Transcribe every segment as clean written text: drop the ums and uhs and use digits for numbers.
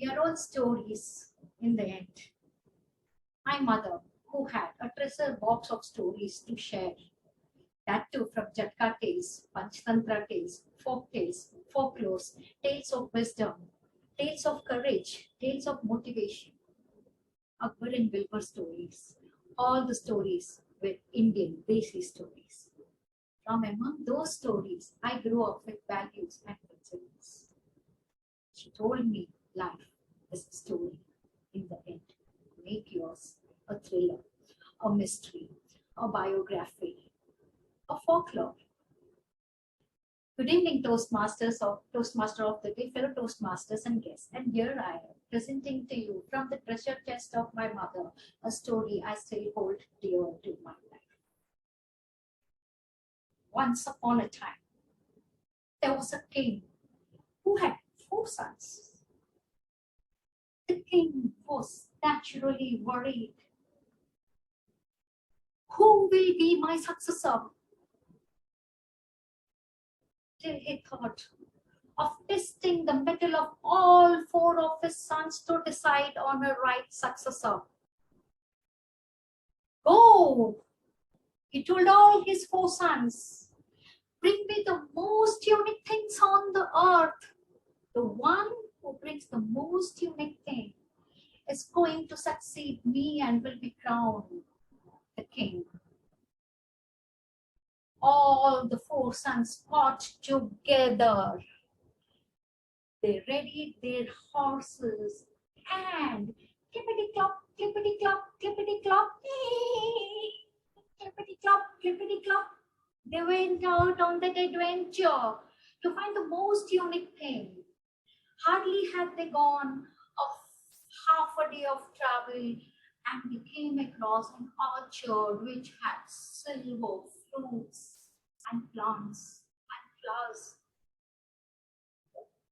your own stories in the end. My mother, who had a treasure box of stories to share, that too from Jatka tales, Panchtantra tales, folk tales, folklores, tales of wisdom, tales of courage, tales of motivation, Akbar and Bilber stories. All the stories were Indian Desi stories. From among those stories, I grew up with values and principles. She told me life is a story in the end. Make yours a thriller, a mystery, a biography, a folklore. Good evening, Toastmaster of the day, fellow Toastmasters and guests. And here I am, presenting to you from the treasure chest of my mother, a story I still hold dear to my life. Once upon a time, there was a king who had 4 sons. The king was naturally worried. Who will be my successor? Till he thought of testing the mettle of all 4 of his sons to decide on a right successor. Go, he told all his 4 sons, bring me the most unique things on the earth. The one who brings the most unique thing is going to succeed me and will be crowned the king. All the 4 sons got together. They readied their horses and clippity-clop, clippity-clop, clippity-clop, clippity-clop, clippity-clop. They went out on that adventure to find the most unique thing. Hardly had they gone half a day of travel, and they came across an orchard which had silver fruits and plants and flowers.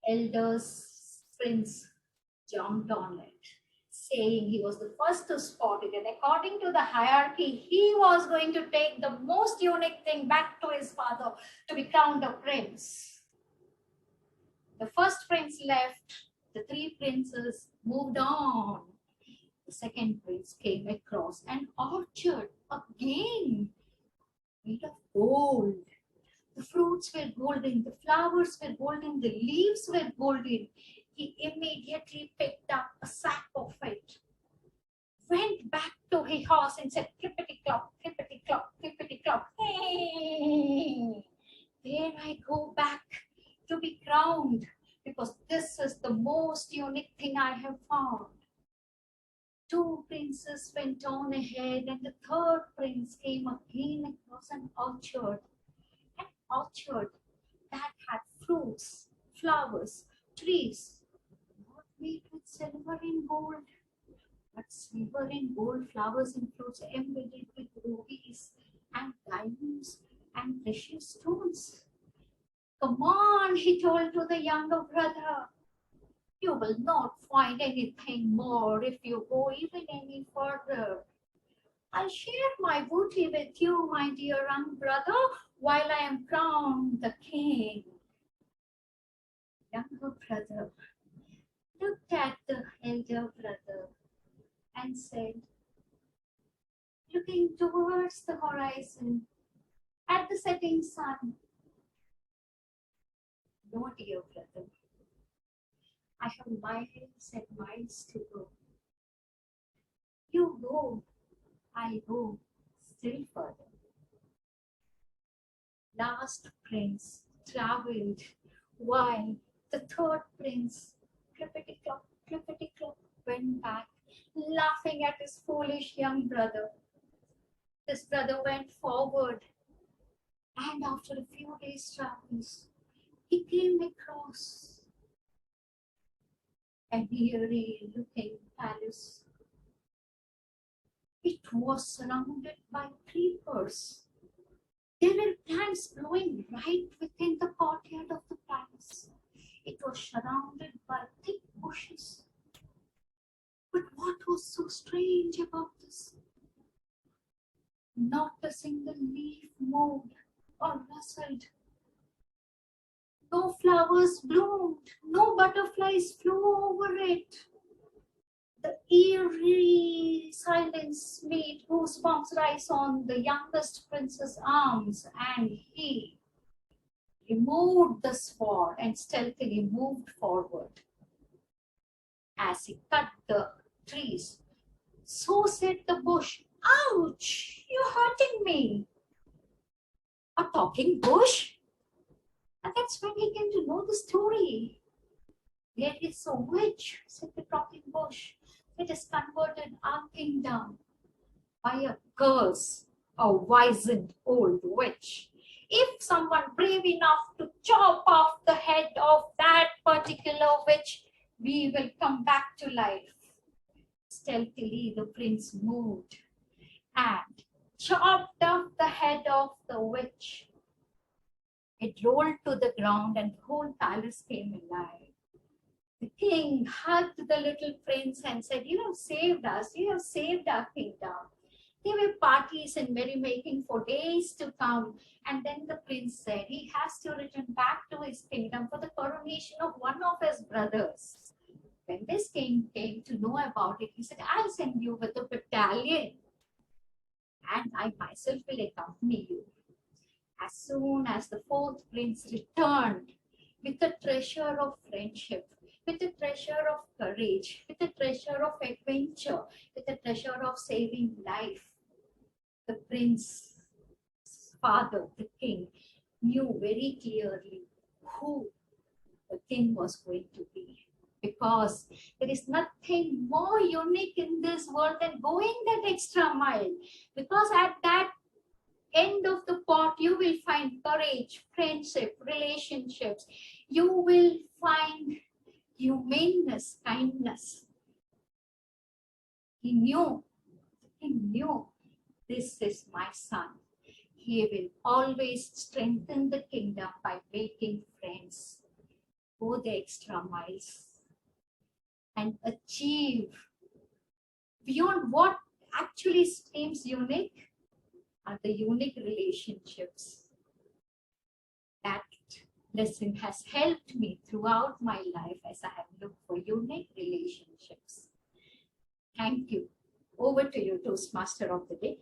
Eldest prince jumped on it, saying he was the first to spot it, and according to the hierarchy, he was going to take the most unique thing back to his father to be crowned a prince. The first prince left, the 3 princes moved on. The second prince came across an orchard again made of gold. The fruits were golden, the flowers were golden, the leaves were golden. He immediately picked up a sack of it, went back to his horse and said, clippity-clop, clippity-clop, clippity-clop. Hey, there I go back to be crowned, because this is the most unique thing I have found. 2 princes went on ahead, and the 3rd prince came again across an orchard that had fruits, flowers, trees, not made with silver and gold, but silver and gold flowers and fruits embedded with rubies and diamonds and precious stones. Come on, he told to the younger brother. You will not find anything more if you go even any further. I'll share my booty with you, my dear young brother, while I am crowned the king. Younger brother looked at the elder brother and said, looking towards the horizon, at the setting sun, no, dear brother, I have miles and miles to go. You go, I go still further. Last prince traveled while the 3rd prince, clippity-clop, went back, laughing at his foolish young brother. This brother went forward, and after a few days' travels, he came across an eerie looking palace. It was surrounded by creepers. There were plants blowing right within the courtyard of the palace. It was surrounded by thick bushes. But what was so strange about this? Not a single leaf moved or rustled. No flowers bloomed, no butterflies flew over it. The eerie silence made goosebumps rise on the youngest prince's arms, and he removed the sword and stealthily moved forward. As he cut the trees, so said the bush, "Ouch! You're hurting me." A talking bush? And that's when he came to know the story. "There is a witch," said the talking bush, "that has converted our kingdom by a curse, a wizened old witch. If someone brave enough to chop off the head of that particular witch, we will come back to life." Stealthily, the prince moved and chopped off the head of the witch. It rolled to the ground and the whole palace came alive. The king hugged the little prince and said, "You have saved us. You have saved our kingdom." There were parties and merrymaking for days to come. And then the prince said he has to return back to his kingdom for the coronation of one of his brothers. When this king came to know about it, he said, "I'll send you with a battalion, and I myself will accompany you." As soon as the fourth prince returned with a treasure of friendship, with a treasure of courage, with a treasure of adventure, with a treasure of saving life, the prince's father, the king, knew very clearly who the king was going to be. Because there is nothing more unique in this world than going that extra mile. Because at that end of the pot, you will find courage, friendship, relationships. You will find humaneness, kindness. He knew, this is my son. He will always strengthen the kingdom by making friends, go the extra miles, and achieve beyond what actually seems unique are the unique relationships. That lesson has helped me throughout my life as I have looked for unique relationships. Thank you. Over to you, Toastmaster of the Day.